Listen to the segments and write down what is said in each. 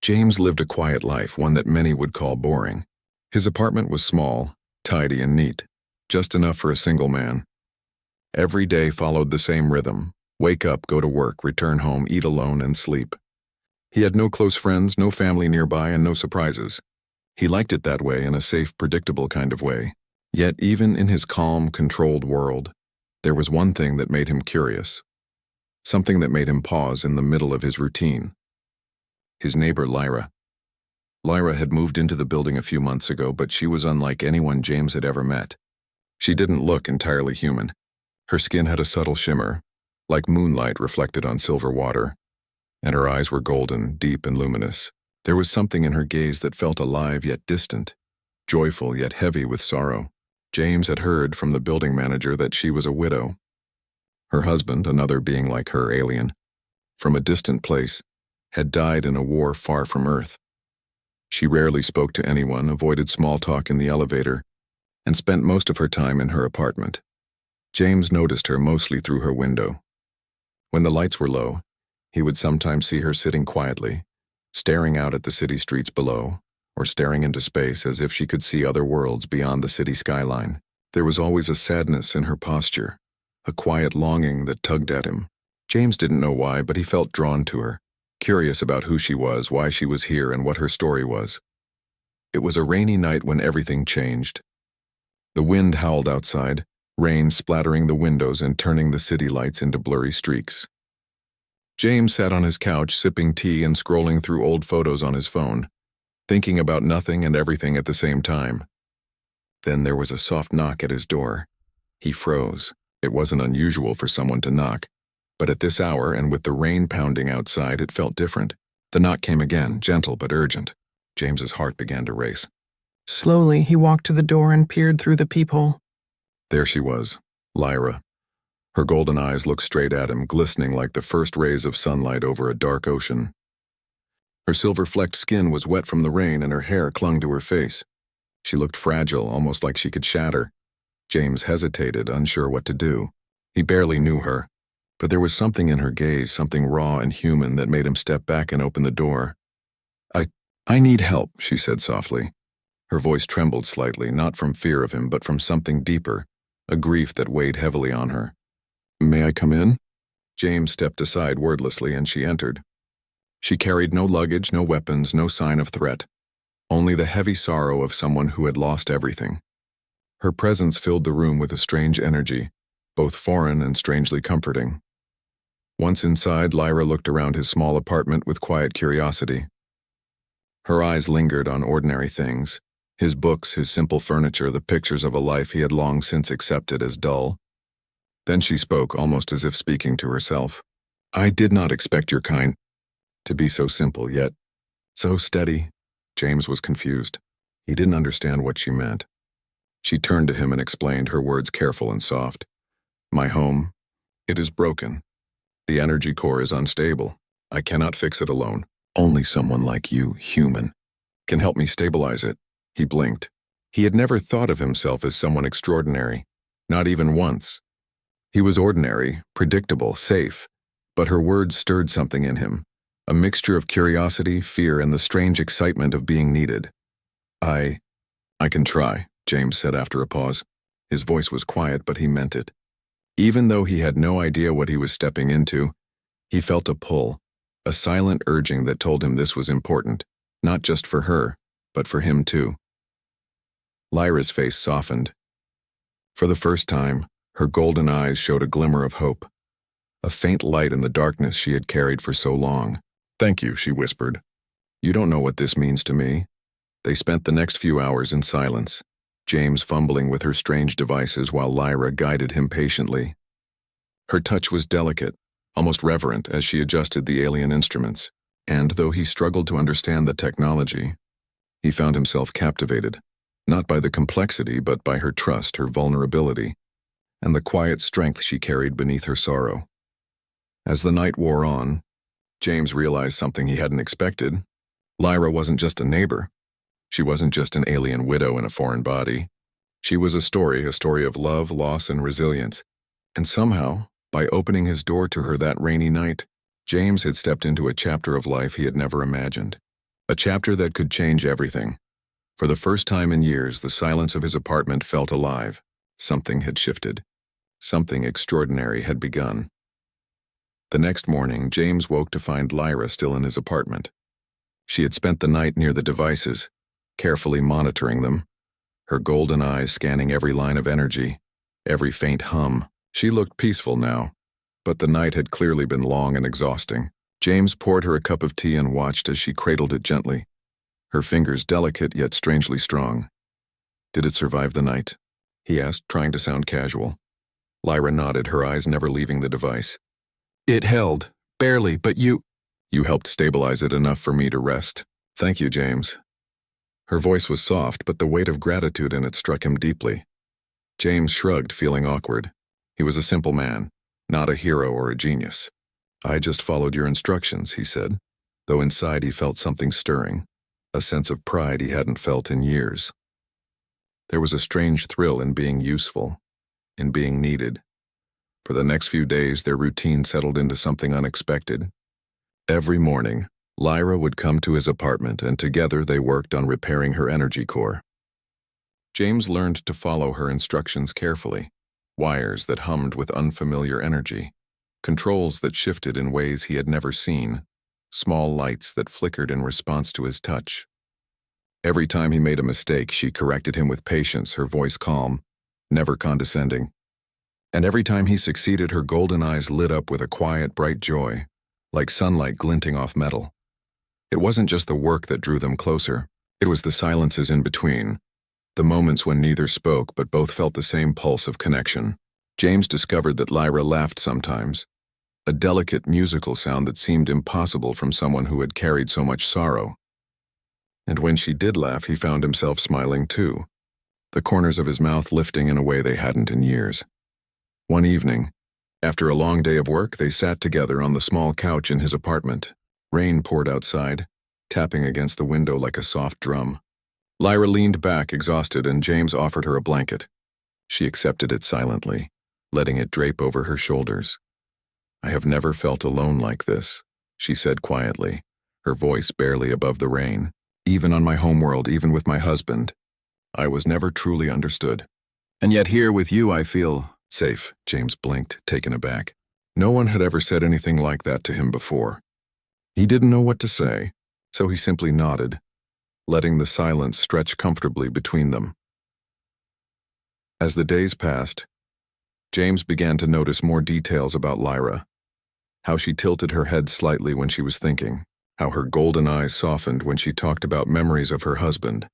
James lived a quiet life, one that many would call boring. His apartment was small, tidy and neat, just enough for a single man. Every day followed the same rhythm: wake up, go to work, return home, eat alone, and sleep. He had no close friends, no family nearby, and no surprises. He liked it that way, in a safe, predictable kind of way. Yet even in his calm, controlled world, there was one thing that made him curious. Something that made him pause in the middle of his routine. His neighbor, Lyra. Lyra had moved into the building a few months ago, but she was unlike anyone James had ever met. She didn't look entirely human. Her skin had a subtle shimmer, like moonlight reflected on silver water, and her eyes were golden, deep and luminous. There was something in her gaze that felt alive yet distant, joyful yet heavy with sorrow. James had heard from the building manager that she was a widow. Her husband, another being like her, alien, from a distant place, had died in a war far from Earth. She rarely spoke to anyone, avoided small talk in the elevator, and spent most of her time in her apartment. James noticed her mostly through her window. When the lights were low, he would sometimes see her sitting quietly, staring out at the city streets below, or staring into space as if she could see other worlds beyond the city skyline. There was always a sadness in her posture, a quiet longing that tugged at him. James didn't know why, but he felt drawn to her, curious about who she was, why she was here, and what her story was. It was a rainy night when everything changed. The wind howled outside, rain splattering the windows and turning the city lights into blurry streaks. James sat on his couch, sipping tea and scrolling through old photos on his phone, thinking about nothing and everything at the same time. Then there was a soft knock at his door. He froze. It wasn't unusual for someone to knock, but at this hour and with the rain pounding outside, it felt different. The knock came again, gentle but urgent. James's heart began to race. Slowly, he walked to the door and peered through the peephole. There she was, Lyra. Her golden eyes looked straight at him, glistening like the first rays of sunlight over a dark ocean. Her silver-flecked skin was wet from the rain and her hair clung to her face. She looked fragile, almost like she could shatter. James hesitated, unsure what to do. He barely knew her, but there was something in her gaze, something raw and human, that made him step back and open the door. I need help, she said softly. Her voice trembled slightly, not from fear of him, but from something deeper, a grief that weighed heavily on her. May I come in? James stepped aside wordlessly and she entered. She carried no luggage, no weapons, no sign of threat, only the heavy sorrow of someone who had lost everything. Her presence filled the room with a strange energy, both foreign and strangely comforting. Once inside, Lyra looked around his small apartment with quiet curiosity. Her eyes lingered on ordinary things, his books, his simple furniture, the pictures of a life he had long since accepted as dull. Then she spoke, almost as if speaking to herself. I did not expect your kind to be so simple, yet so steady. James was confused. He didn't understand what she meant. She turned to him and explained, her words careful and soft. My home, it is broken. The energy core is unstable. I cannot fix it alone. Only someone like you, human, can help me stabilize it. He blinked. He had never thought of himself as someone extraordinary, not even once. He was ordinary, predictable, safe, but her words stirred something in him, a mixture of curiosity, fear, and the strange excitement of being needed. I can try, James said after a pause. His voice was quiet, but he meant it. Even though he had no idea what he was stepping into, he felt a pull, a silent urging that told him this was important, not just for her, but for him too. Lyra's face softened. For the first time, her golden eyes showed a glimmer of hope, a faint light in the darkness she had carried for so long. Thank you, she whispered. You don't know what this means to me. They spent the next few hours in silence, James fumbling with her strange devices while Lyra guided him patiently. Her touch was delicate, almost reverent, as she adjusted the alien instruments, and though he struggled to understand the technology, he found himself captivated, not by the complexity but by her trust, her vulnerability, and the quiet strength she carried beneath her sorrow. As the night wore on, James realized something he hadn't expected. Lyra wasn't just a neighbor. She wasn't just an alien widow in a foreign body. She was a story of love, loss, and resilience. And somehow, by opening his door to her that rainy night, James had stepped into a chapter of life he had never imagined. A chapter that could change everything. For the first time in years, the silence of his apartment felt alive. Something had shifted. Something extraordinary had begun. The next morning, James woke to find Lyra still in his apartment. She had spent the night near the devices, carefully monitoring them, her golden eyes scanning every line of energy, every faint hum. She looked peaceful now, but the night had clearly been long and exhausting. James poured her a cup of tea and watched as she cradled it gently, her fingers delicate yet strangely strong. "Did it survive the night?" he asked, trying to sound casual. Lyra nodded, her eyes never leaving the device. "It held, barely, but you helped stabilize it enough for me to rest. Thank you, James." Her voice was soft, but the weight of gratitude in it struck him deeply. James shrugged, feeling awkward. He was a simple man, not a hero or a genius. "I just followed your instructions," he said, though inside he felt something stirring, a sense of pride he hadn't felt in years. There was a strange thrill in being useful, in being needed. For the next few days, their routine settled into something unexpected. Every morning, Lyra would come to his apartment, and together they worked on repairing her energy core. James learned to follow her instructions carefully, wires that hummed with unfamiliar energy, controls that shifted in ways he had never seen, small lights that flickered in response to his touch. Every time he made a mistake, she corrected him with patience, her voice calm, never condescending. And every time he succeeded, her golden eyes lit up with a quiet, bright joy, like sunlight glinting off metal. It wasn't just the work that drew them closer, it was the silences in between, the moments when neither spoke but both felt the same pulse of connection. James discovered that Lyra laughed sometimes, a delicate musical sound that seemed impossible from someone who had carried so much sorrow. And when she did laugh, he found himself smiling too, the corners of his mouth lifting in a way they hadn't in years. One evening, after a long day of work, they sat together on the small couch in his apartment. Rain poured outside, tapping against the window like a soft drum. Lyra leaned back, exhausted, and James offered her a blanket. She accepted it silently, letting it drape over her shoulders. "I have never felt alone like this," she said quietly, her voice barely above the rain. "Even on my homeworld, even with my husband, I was never truly understood. And yet here with you I feel safe." James blinked, taken aback. No one had ever said anything like that to him before. He didn't know what to say, so he simply nodded, letting the silence stretch comfortably between them. As the days passed, James began to notice more details about Lyra. How she tilted her head slightly when she was thinking, how her golden eyes softened when she talked about memories of her husband,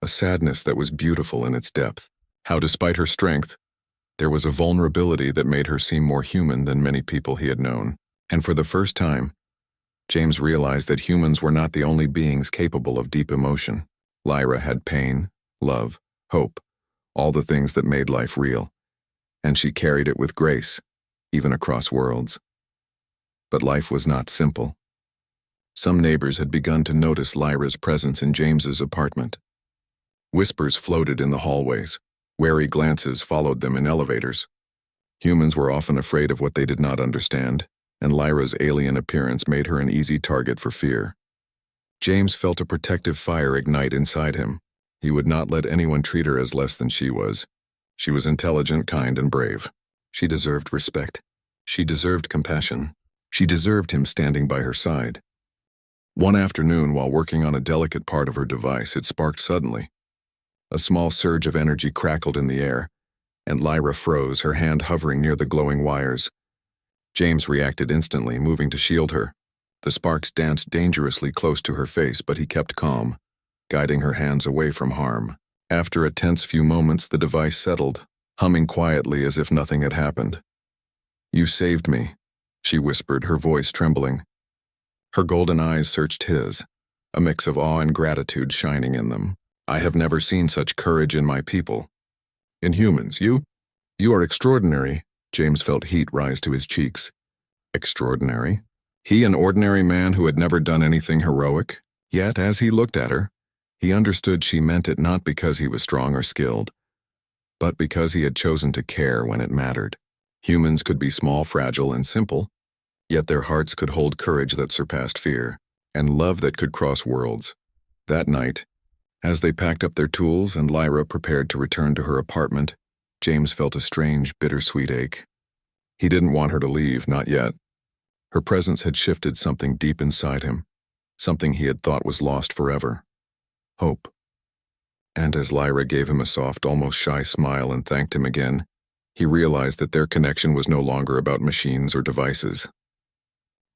a sadness that was beautiful in its depth. How despite her strength, there was a vulnerability that made her seem more human than many people he had known. And for the first time, James realized that humans were not the only beings capable of deep emotion. Lyra had pain, love, hope, all the things that made life real, and she carried it with grace, even across worlds. But life was not simple. Some neighbors had begun to notice Lyra's presence in James's apartment. Whispers floated in the hallways. Wary glances followed them in elevators. Humans were often afraid of what they did not understand, and Lyra's alien appearance made her an easy target for fear. James felt a protective fire ignite inside him. He would not let anyone treat her as less than she was. She was intelligent, kind, and brave. She deserved respect. She deserved compassion. She deserved him standing by her side. One afternoon, while working on a delicate part of her device, it sparked suddenly. A small surge of energy crackled in the air, and Lyra froze, her hand hovering near the glowing wires. James reacted instantly, moving to shield her. The sparks danced dangerously close to her face, but he kept calm, guiding her hands away from harm. After a tense few moments, the device settled, humming quietly as if nothing had happened. "You saved me," she whispered, her voice trembling. Her golden eyes searched his, a mix of awe and gratitude shining in them. "I have never seen such courage in my people. In humans, you are extraordinary." James felt heat rise to his cheeks. Extraordinary? He, an ordinary man who had never done anything heroic? Yet, as he looked at her, he understood she meant it not because he was strong or skilled, but because he had chosen to care when it mattered. Humans could be small, fragile, and simple, yet their hearts could hold courage that surpassed fear. and love that could cross worlds. That night, as they packed up their tools and Lyra prepared to return to her apartment, James felt a strange, bittersweet ache. He didn't want her to leave, not yet. Her presence had shifted something deep inside him, something he had thought was lost forever. Hope. And as Lyra gave him a soft, almost shy smile and thanked him again, he realized that their connection was no longer about machines or devices.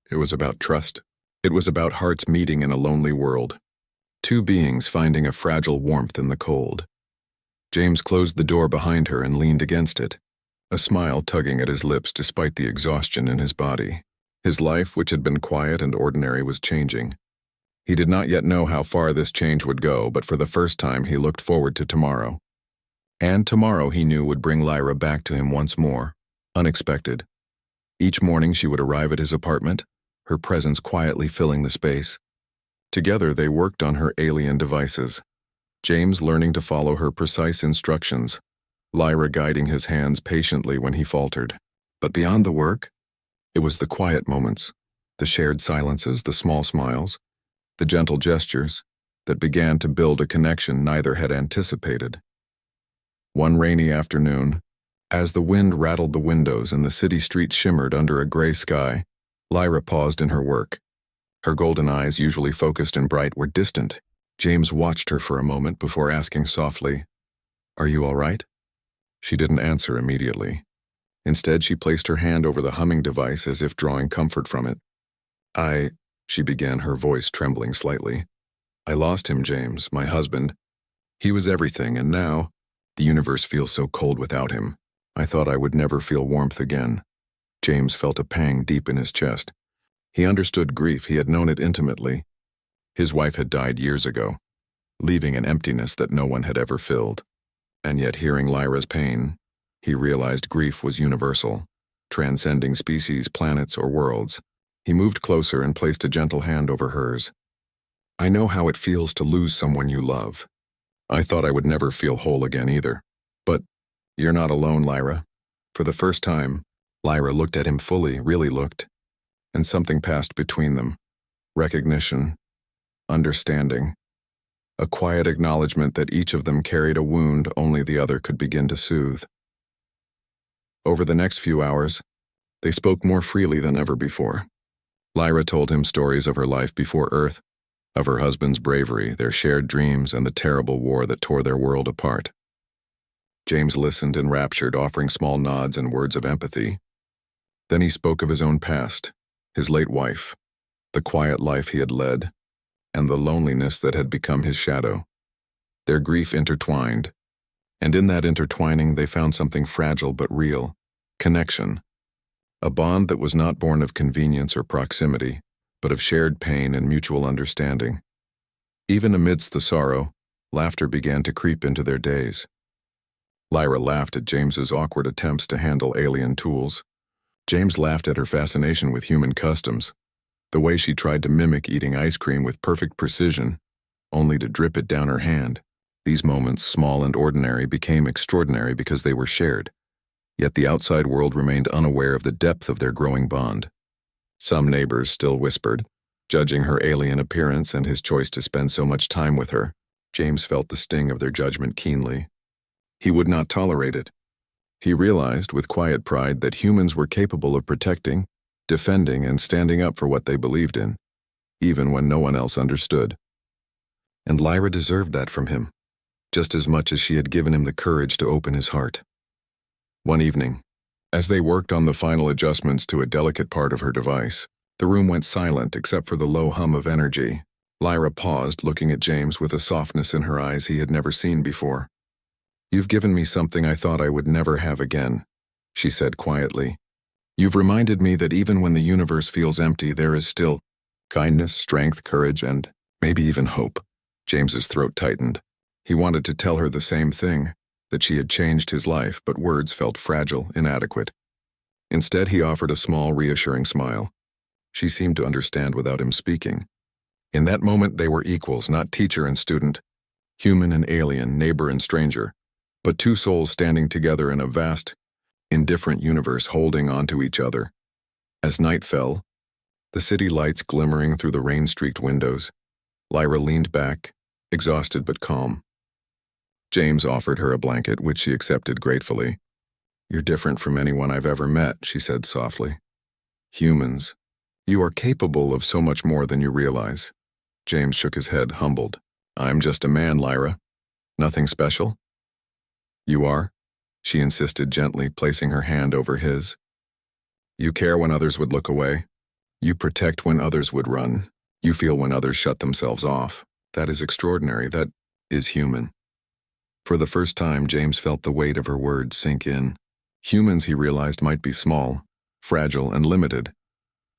It was about trust. It was about hearts meeting in a lonely world. Two beings finding a fragile warmth in the cold. James closed the door behind her and leaned against it, a smile tugging at his lips despite the exhaustion in his body. His life, which had been quiet and ordinary, was changing. He did not yet know how far this change would go, but for the first time he looked forward to tomorrow. And tomorrow, he knew, would bring Lyra back to him once more, unexpected. Each morning she would arrive at his apartment, her presence quietly filling the space. Together they worked on her alien devices, James learning to follow her precise instructions, Lyra guiding his hands patiently when he faltered. But beyond the work, it was the quiet moments, the shared silences, the small smiles, the gentle gestures that began to build a connection neither had anticipated. One rainy afternoon, as the wind rattled the windows and the city streets shimmered under a gray sky, Lyra paused in her work. Her golden eyes, usually focused and bright, were distant. James watched her for a moment before asking softly, "Are you all right?" She didn't answer immediately. Instead, she placed her hand over the humming device as if drawing comfort from it. She began, her voice trembling slightly. "I lost him, James, my husband. He was everything, and now, the universe feels so cold without him. I thought I would never feel warmth again." James felt a pang deep in his chest. He understood grief, he had known it intimately. His wife had died years ago, leaving an emptiness that no one had ever filled. And yet, hearing Lyra's pain, he realized grief was universal, transcending species, planets, or worlds. He moved closer and placed a gentle hand over hers. "I know how it feels to lose someone you love. I thought I would never feel whole again either. But you're not alone, Lyra." For the first time, Lyra looked at him fully, really looked, and something passed between them. Recognition, understanding, a quiet acknowledgement that each of them carried a wound only the other could begin to soothe. Over the next few hours, they spoke more freely than ever before. Lyra told him stories of her life before Earth, of her husband's bravery, their shared dreams, and the terrible war that tore their world apart. James listened enraptured, offering small nods and words of empathy. Then he spoke of his own past, his late wife, the quiet life he had led, and the loneliness that had become his shadow. Their grief intertwined, and in that intertwining they found something fragile but real: connection. A bond that was not born of convenience or proximity, but of shared pain and mutual understanding. Even amidst the sorrow, laughter began to creep into their days. Lyra laughed at James's awkward attempts to handle alien tools. James laughed at her fascination with human customs, the way she tried to mimic eating ice cream with perfect precision, only to drip it down her hand. These moments, small and ordinary, became extraordinary because they were shared. Yet the outside world remained unaware of the depth of their growing bond. Some neighbors still whispered, judging her alien appearance and his choice to spend so much time with her. James felt the sting of their judgment keenly. He would not tolerate it. He realized with quiet pride that humans were capable of protecting, defending, and standing up for what they believed in, even when no one else understood. And Lyra deserved that from him, just as much as she had given him the courage to open his heart. One evening, as they worked on the final adjustments to a delicate part of her device, the room went silent except for the low hum of energy. Lyra paused, looking at James with a softness in her eyes he had never seen before. "You've given me something I thought I would never have again," she said quietly. "You've reminded me that even when the universe feels empty, there is still kindness, strength, courage, and maybe even hope." James's throat tightened. He wanted to tell her the same thing, that she had changed his life, but words felt fragile, inadequate. Instead, he offered a small, reassuring smile. She seemed to understand without him speaking. In that moment, they were equals, not teacher and student, human and alien, neighbor and stranger, but two souls standing together in a vast, indifferent universe holding on to each other. As night fell, the city lights glimmering through the rain-streaked windows. Lyra leaned back, exhausted but calm. James offered her a blanket, which she accepted gratefully. "You're different from anyone I've ever met," she said softly. "Humans. You are capable of so much more than you realize." James shook his head, humbled. "I'm just a man, Lyra. Nothing special?" "You are?" she insisted gently, placing her hand over his. "You care when others would look away. You protect when others would run. You feel when others shut themselves off. That is extraordinary. That is human." For the first time, James felt the weight of her words sink in. Humans, he realized, might be small, fragile, and limited,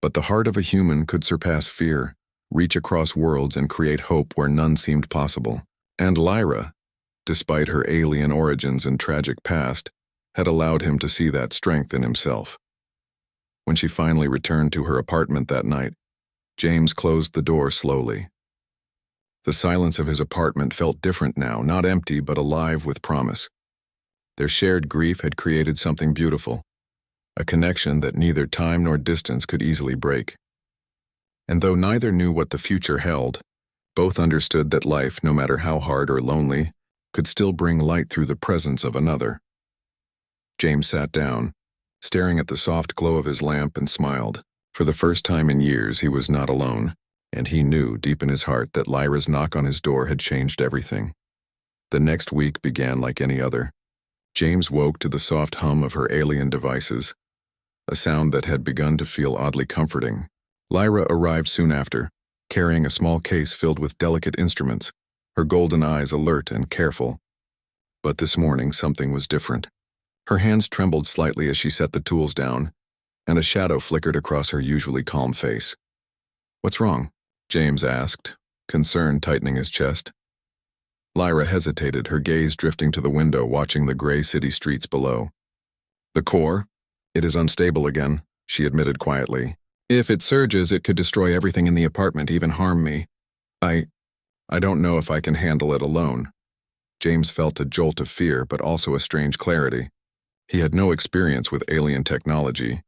but the heart of a human could surpass fear, reach across worlds, and create hope where none seemed possible. And Lyra, despite her alien origins and tragic past, had allowed him to see that strength in himself. When she finally returned to her apartment that night, James closed the door slowly. The silence of his apartment felt different now, not empty but alive with promise. Their shared grief had created something beautiful, a connection that neither time nor distance could easily break. And though neither knew what the future held, both understood that life, no matter how hard or lonely, could still bring light through the presence of another. James sat down, staring at the soft glow of his lamp, and smiled. For the first time in years, he was not alone, and he knew deep in his heart that Lyra's knock on his door had changed everything. The next week began like any other. James woke to the soft hum of her alien devices, a sound that had begun to feel oddly comforting. Lyra arrived soon after, carrying a small case filled with delicate instruments, her golden eyes alert and careful. But this morning something was different. Her hands trembled slightly as she set the tools down, and a shadow flickered across her usually calm face. "What's wrong?" James asked, concern tightening his chest. Lyra hesitated, her gaze drifting to the window, watching the gray city streets below. "The core? It is unstable again," she admitted quietly. "If it surges, it could destroy everything in the apartment, even harm me. I don't know if I can handle it alone." James felt a jolt of fear, but also a strange clarity. He had no experience with alien technology,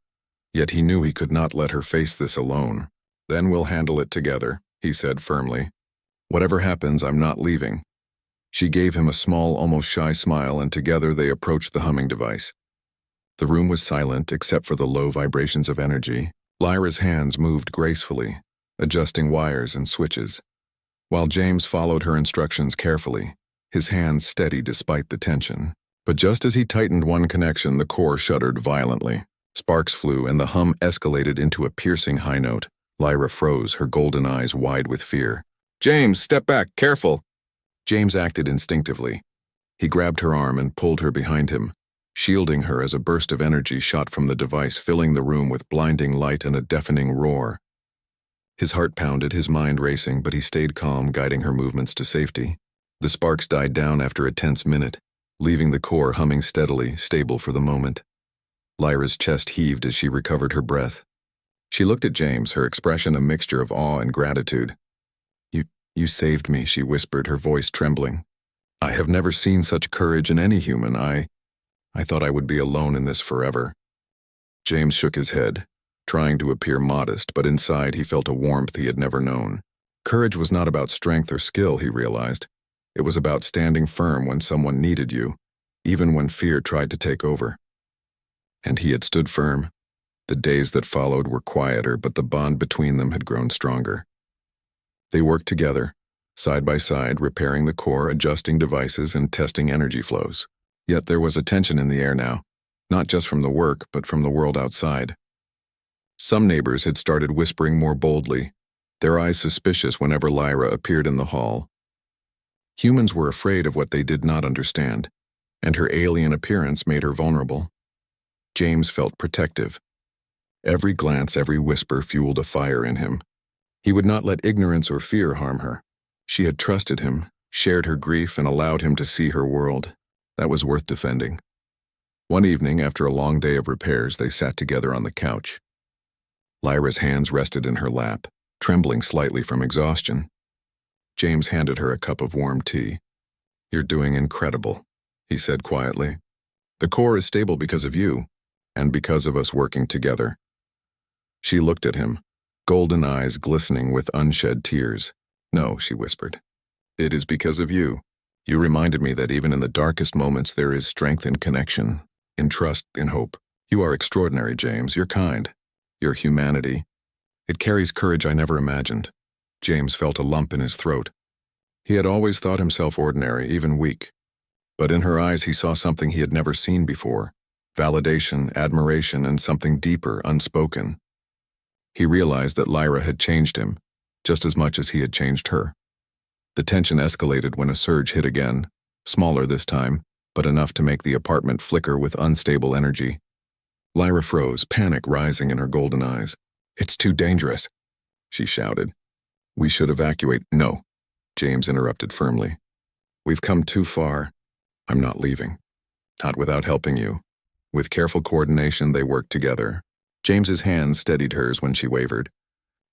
yet he knew he could not let her face this alone. "Then we'll handle it together," he said firmly. "Whatever happens, I'm not leaving." She gave him a small, almost shy smile, and together they approached the humming device. The room was silent except for the low vibrations of energy. Lyra's hands moved gracefully, adjusting wires and switches, while James followed her instructions carefully, his hands steady despite the tension. But just as he tightened one connection, the core shuddered violently. Sparks flew, and the hum escalated into a piercing high note. Lyra froze, her golden eyes wide with fear. "James, step back, careful!" James acted instinctively. He grabbed her arm and pulled her behind him, shielding her as a burst of energy shot from the device, filling the room with blinding light and a deafening roar. His heart pounded, his mind racing, but he stayed calm, guiding her movements to safety. The sparks died down after a tense minute, leaving the core humming steadily, stable for the moment. Lyra's chest heaved as she recovered her breath. She looked at James, her expression a mixture of awe and gratitude. You saved me," she whispered, her voice trembling. "I have never seen such courage in any human. I thought I would be alone in this forever." James shook his head, trying to appear modest, but inside he felt a warmth he had never known. Courage was not about strength or skill, he realized. It was about standing firm when someone needed you, even when fear tried to take over. And he had stood firm. The days that followed were quieter, but the bond between them had grown stronger. They worked together, side by side, repairing the core, adjusting devices, and testing energy flows. Yet there was a tension in the air now, not just from the work, but from the world outside. Some neighbors had started whispering more boldly, their eyes suspicious whenever Lyra appeared in the hall. Humans were afraid of what they did not understand, and her alien appearance made her vulnerable. James felt protective. Every glance, every whisper fueled a fire in him. He would not let ignorance or fear harm her. She had trusted him, shared her grief, and allowed him to see her world. That was worth defending. One evening, after a long day of repairs, they sat together on the couch. Lyra's hands rested in her lap, trembling slightly from exhaustion. James handed her a cup of warm tea. "You're doing incredible," he said quietly. "The core is stable because of you, and because of us working together." She looked at him, golden eyes glistening with unshed tears. "No," she whispered. "It is because of you. You reminded me that even in the darkest moments there is strength in connection, in trust, in hope. You are extraordinary, James. You're kind. Your humanity. It carries courage I never imagined." James felt a lump in his throat. He had always thought himself ordinary, even weak. But in her eyes he saw something he had never seen before. Validation, admiration, and something deeper, unspoken. He realized that Lyra had changed him, just as much as he had changed her. The tension escalated when a surge hit again, smaller this time, but enough to make the apartment flicker with unstable energy. Lyra froze, panic rising in her golden eyes. "It's too dangerous," she shouted. "We should evacuate." "No," James interrupted firmly. "We've come too far. I'm not leaving. Not without helping you." With careful coordination, they worked together. James's hand steadied hers when she wavered.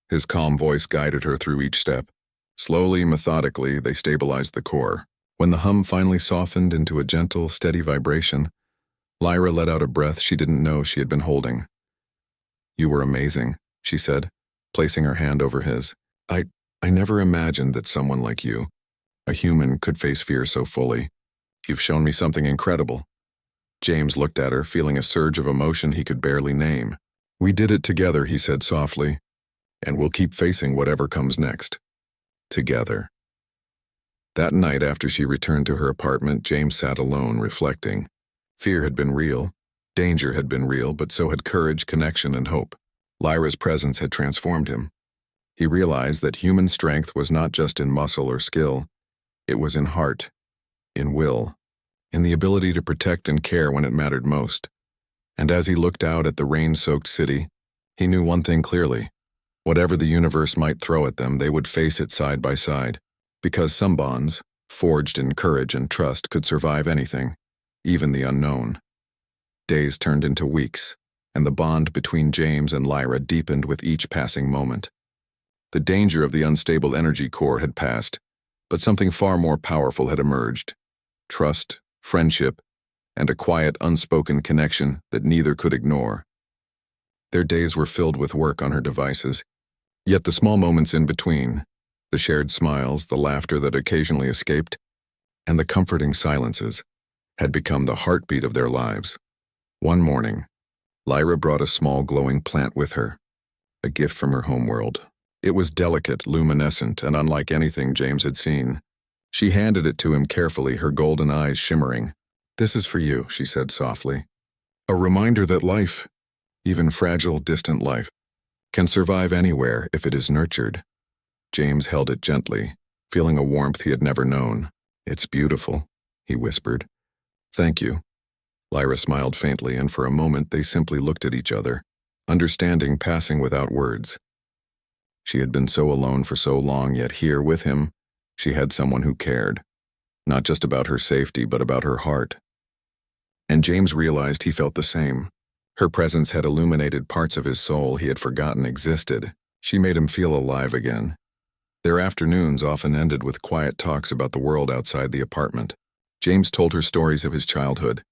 His calm voice guided her through each step. Slowly, methodically, they stabilized the core. When the hum finally softened into a gentle, steady vibration, Lyra let out a breath she didn't know she had been holding. "You were amazing," she said, placing her hand over his. I never imagined that someone like you, a human, could face fear so fully. You've shown me something incredible." James looked at her, feeling a surge of emotion he could barely name. "We did it together," he said softly, "and we'll keep facing whatever comes next. Together." That night, after she returned to her apartment, James sat alone, reflecting. Fear had been real, danger had been real, but so had courage, connection, and hope. Lyra's presence had transformed him. He realized that human strength was not just in muscle or skill, it was in heart, in will, in the ability to protect and care when it mattered most. And as he looked out at the rain-soaked city, he knew one thing clearly. Whatever the universe might throw at them, they would face it side by side, because some bonds, forged in courage and trust, could survive anything, even the unknown. Days turned into weeks, and the bond between James and Lyra deepened with each passing moment. The danger of the unstable energy core had passed, but something far more powerful had emerged. Trust, friendship, and a quiet, unspoken connection that neither could ignore. Their days were filled with work on her devices, yet the small moments in between, the shared smiles, the laughter that occasionally escaped, and the comforting silences, had become the heartbeat of their lives. One morning, Lyra brought a small glowing plant with her, a gift from her homeworld. It was delicate, luminescent, and unlike anything James had seen. She handed it to him carefully, her golden eyes shimmering. "This is for you," she said softly. "A reminder that life, even fragile, distant life, can survive anywhere if it is nurtured." James held it gently, feeling a warmth he had never known. "It's beautiful," he whispered. "Thank you." Lyra smiled faintly, and for a moment they simply looked at each other, understanding passing without words. She had been so alone for so long, yet here with him, she had someone who cared, not just about her safety, but about her heart. And James realized he felt the same. Her presence had illuminated parts of his soul he had forgotten existed. She made him feel alive again. Their afternoons often ended with quiet talks about the world outside the apartment. James told her stories of his childhood,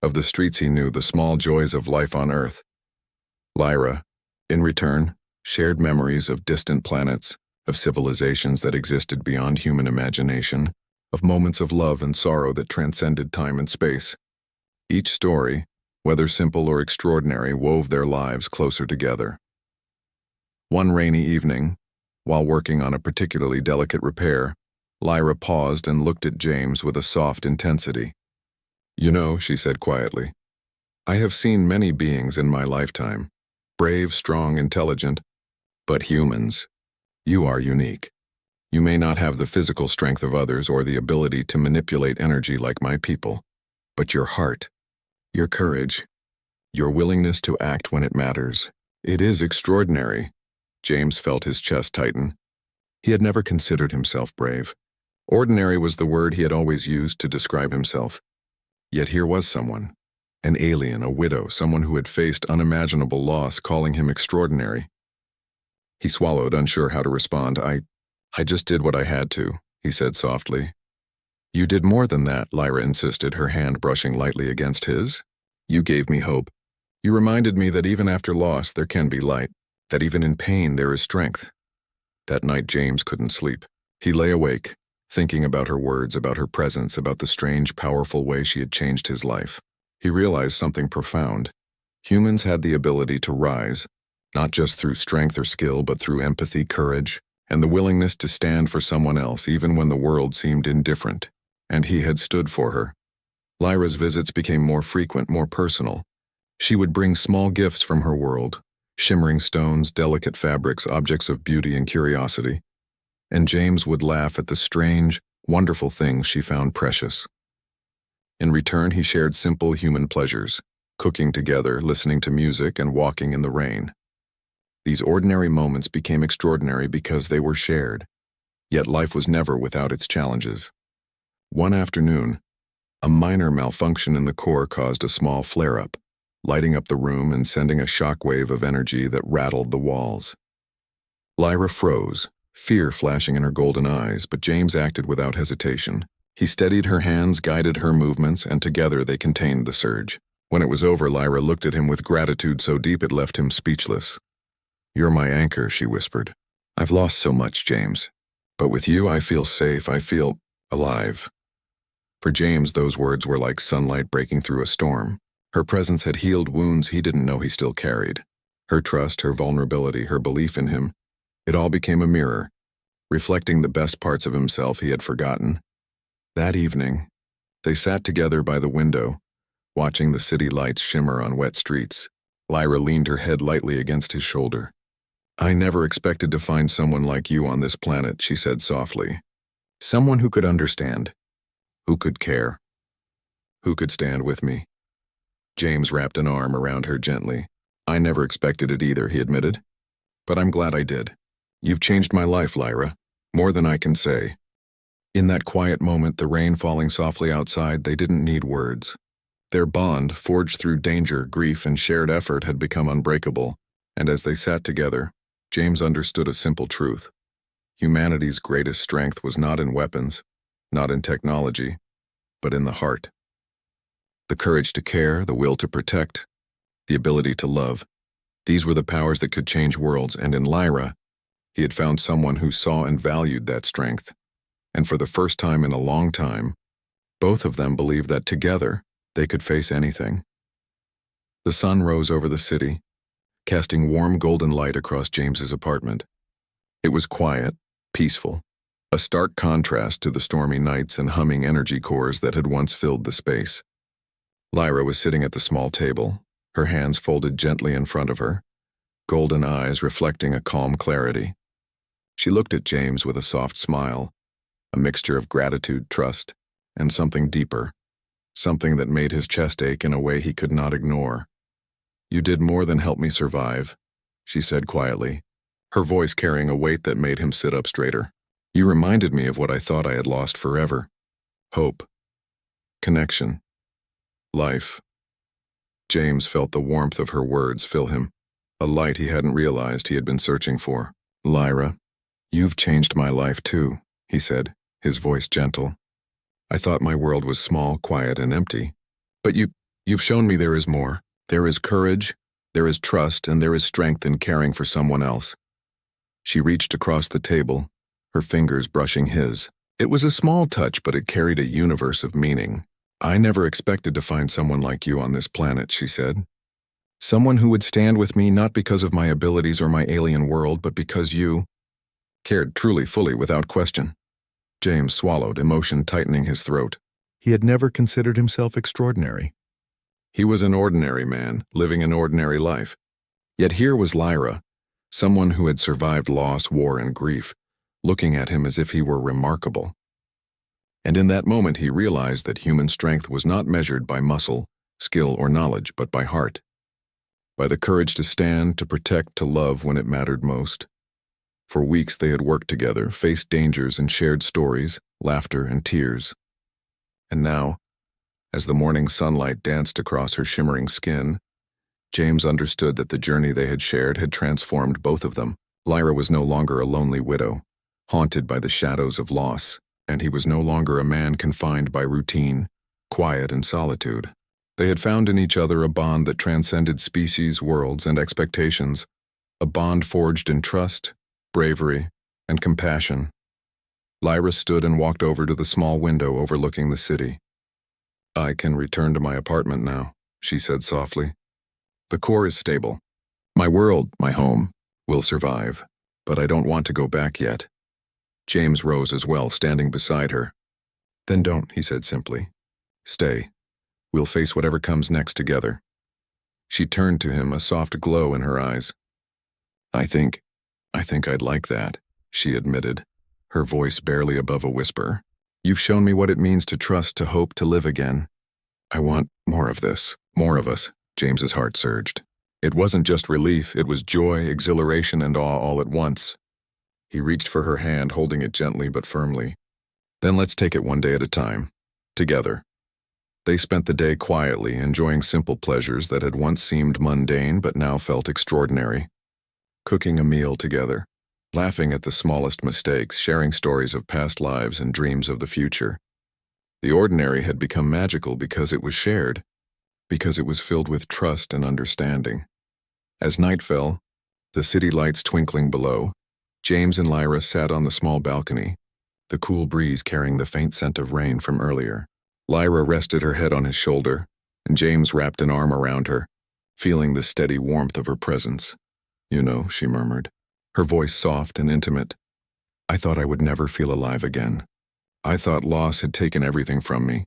of the streets he knew, the small joys of life on Earth. Lyra, in return, shared memories of distant planets, of civilizations that existed beyond human imagination, of moments of love and sorrow that transcended time and space. Each story, whether simple or extraordinary, wove their lives closer together. One rainy evening, while working on a particularly delicate repair, Lyra paused and looked at James with a soft intensity. "You know," she said quietly, "I have seen many beings in my lifetime, brave, strong, intelligent, but humans. You are unique. You may not have the physical strength of others or the ability to manipulate energy like my people, but your heart, your courage, your willingness to act when it matters, it is extraordinary." James felt his chest tighten. He had never considered himself brave. Ordinary was the word he had always used to describe himself. Yet here was someone, an alien, a widow, someone who had faced unimaginable loss, calling him extraordinary. He swallowed, unsure how to respond. I just did what I had to," he said softly. "You did more than that," Lyra insisted, her hand brushing lightly against his. "You gave me hope. You reminded me that even after loss there can be light." that even in pain there is strength. That night James couldn't sleep. He lay awake, thinking about her words, about her presence, about the strange, powerful way she had changed his life. He realized something profound. Humans had the ability to rise, not just through strength or skill, but through empathy, courage, and the willingness to stand for someone else even when the world seemed indifferent. And he had stood for her. Lyra's visits became more frequent, more personal. She would bring small gifts from her world, shimmering stones, delicate fabrics, objects of beauty and curiosity. And James would laugh at the strange, wonderful things she found precious. In return, he shared simple human pleasures, cooking together, listening to music, and walking in the rain. These ordinary moments became extraordinary because they were shared. Yet life was never without its challenges. One afternoon, a minor malfunction in the core caused a small flare-up, lighting up the room and sending a shockwave of energy that rattled the walls. Lyra froze, fear flashing in her golden eyes, but James acted without hesitation. He steadied her hands, guided her movements, and together they contained the surge. When it was over, Lyra looked at him with gratitude so deep it left him speechless. "You're my anchor," she whispered. "I've lost so much, James. But with you, I feel safe. I feel alive." For James, those words were like sunlight breaking through a storm. Her presence had healed wounds he didn't know he still carried. Her trust, her vulnerability, her belief in him, it all became a mirror, reflecting the best parts of himself he had forgotten. That evening, they sat together by the window, watching the city lights shimmer on wet streets. Lyra leaned her head lightly against his shoulder. "I never expected to find someone like you on this planet," she said softly. "Someone who could understand, who could care, who could stand with me." James wrapped an arm around her gently. "I never expected it either," he admitted. "But I'm glad I did. You've changed my life, Lyra, more than I can say." In that quiet moment, the rain falling softly outside, they didn't need words. Their bond, forged through danger, grief, and shared effort, had become unbreakable, and as they sat together, James understood a simple truth. Humanity's greatest strength was not in weapons, not in technology, but in the heart. The courage to care, the will to protect, the ability to love. These were the powers that could change worlds, and in Lyra, he had found someone who saw and valued that strength. And for the first time in a long time, both of them believed that together, they could face anything. The sun rose over the city, casting warm golden light across James's apartment. It was quiet, peaceful, a stark contrast to the stormy nights and humming energy cores that had once filled the space. Lyra was sitting at the small table, her hands folded gently in front of her, golden eyes reflecting a calm clarity. She looked at James with a soft smile, a mixture of gratitude, trust, and something deeper. Something that made his chest ache in a way he could not ignore. "You did more than help me survive," she said quietly, her voice carrying a weight that made him sit up straighter. "You reminded me of what I thought I had lost forever. Hope. Connection. Life." James felt the warmth of her words fill him, a light he hadn't realized he had been searching for. "Lyra, you've changed my life too," he said, his voice gentle. "I thought my world was small, quiet, and empty. But you've shown me there is more. There is courage, there is trust, and there is strength in caring for someone else." She reached across the table, her fingers brushing his. It was a small touch, but it carried a universe of meaning. "I never expected to find someone like you on this planet," she said. "Someone who would stand with me not because of my abilities or my alien world, but because you cared truly, fully, without question." James swallowed, emotion tightening his throat. He had never considered himself extraordinary. He was an ordinary man, living an ordinary life. Yet here was Lyra, someone who had survived loss, war, and grief, looking at him as if he were remarkable. And in that moment he realized that human strength was not measured by muscle, skill, or knowledge, but by heart. By the courage to stand, to protect, to love when it mattered most. For weeks they had worked together, faced dangers and shared stories, laughter and tears. And now, as the morning sunlight danced across her shimmering skin, James understood that the journey they had shared had transformed both of them. Lyra was no longer a lonely widow, haunted by the shadows of loss, and he was no longer a man confined by routine, quiet, and solitude. They had found in each other a bond that transcended species, worlds, and expectations, a bond forged in trust, bravery, and compassion. Lyra stood and walked over to the small window overlooking the city. "I can return to my apartment now," she said softly. "The core is stable. My world, my home, will survive, but I don't want to go back yet." James rose as well, standing beside her. "Then don't," he said simply. "Stay. We'll face whatever comes next together." She turned to him, a soft glow in her eyes. I think I'd like that," she admitted, her voice barely above a whisper. "You've shown me what it means to trust, to hope, to live again. I want more of this, more of us." James's heart surged. It wasn't just relief, it was joy, exhilaration, and awe all at once. He reached for her hand, holding it gently but firmly. "Then let's take it one day at a time, together." They spent the day quietly, enjoying simple pleasures that had once seemed mundane but now felt extraordinary. Cooking a meal together, laughing at the smallest mistakes, sharing stories of past lives and dreams of the future. The ordinary had become magical because it was shared, because it was filled with trust and understanding. As night fell, the city lights twinkling below, James and Lyra sat on the small balcony, the cool breeze carrying the faint scent of rain from earlier. Lyra rested her head on his shoulder, and James wrapped an arm around her, feeling the steady warmth of her presence. "You know," she murmured, her voice soft and intimate, "I thought I would never feel alive again. I thought loss had taken everything from me.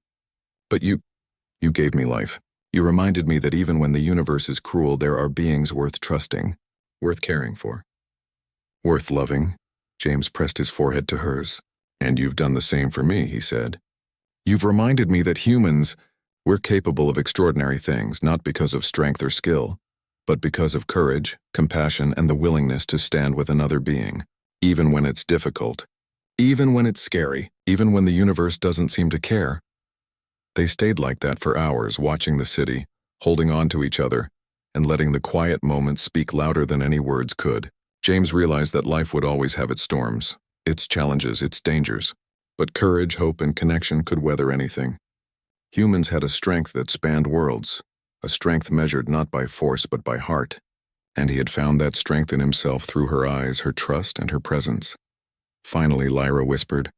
But you gave me life. You reminded me that even when the universe is cruel, there are beings worth trusting, worth caring for. Worth loving." James pressed his forehead to hers. "And you've done the same for me," he said. "You've reminded me that humans, we're capable of extraordinary things, not because of strength or skill, but because of courage, compassion, and the willingness to stand with another being, even when it's difficult, even when it's scary, even when the universe doesn't seem to care." They stayed like that for hours, watching the city, holding on to each other, and letting the quiet moments speak louder than any words could. James realized that life would always have its storms, its challenges, its dangers, but courage, hope, and connection could weather anything. Humans had a strength that spanned worlds, a strength measured not by force but by heart, and he had found that strength in himself through her eyes, her trust, and her presence. Finally, Lyra whispered,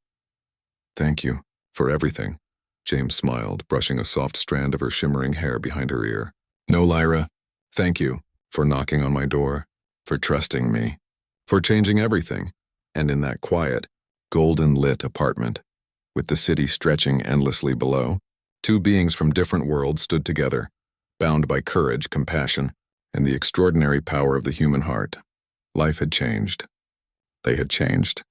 "Thank you for everything." James smiled, brushing a soft strand of her shimmering hair behind her ear. "No, Lyra, thank you for knocking on my door, for trusting me, for changing everything." And in that quiet, golden-lit apartment, with the city stretching endlessly below, two beings from different worlds stood together, bound by courage, compassion, and the extraordinary power of the human heart. Life had changed. They had changed.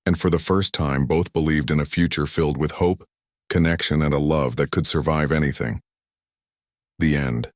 And for the first time, both believed in a future filled with hope, connection, and a love that could survive anything. The end.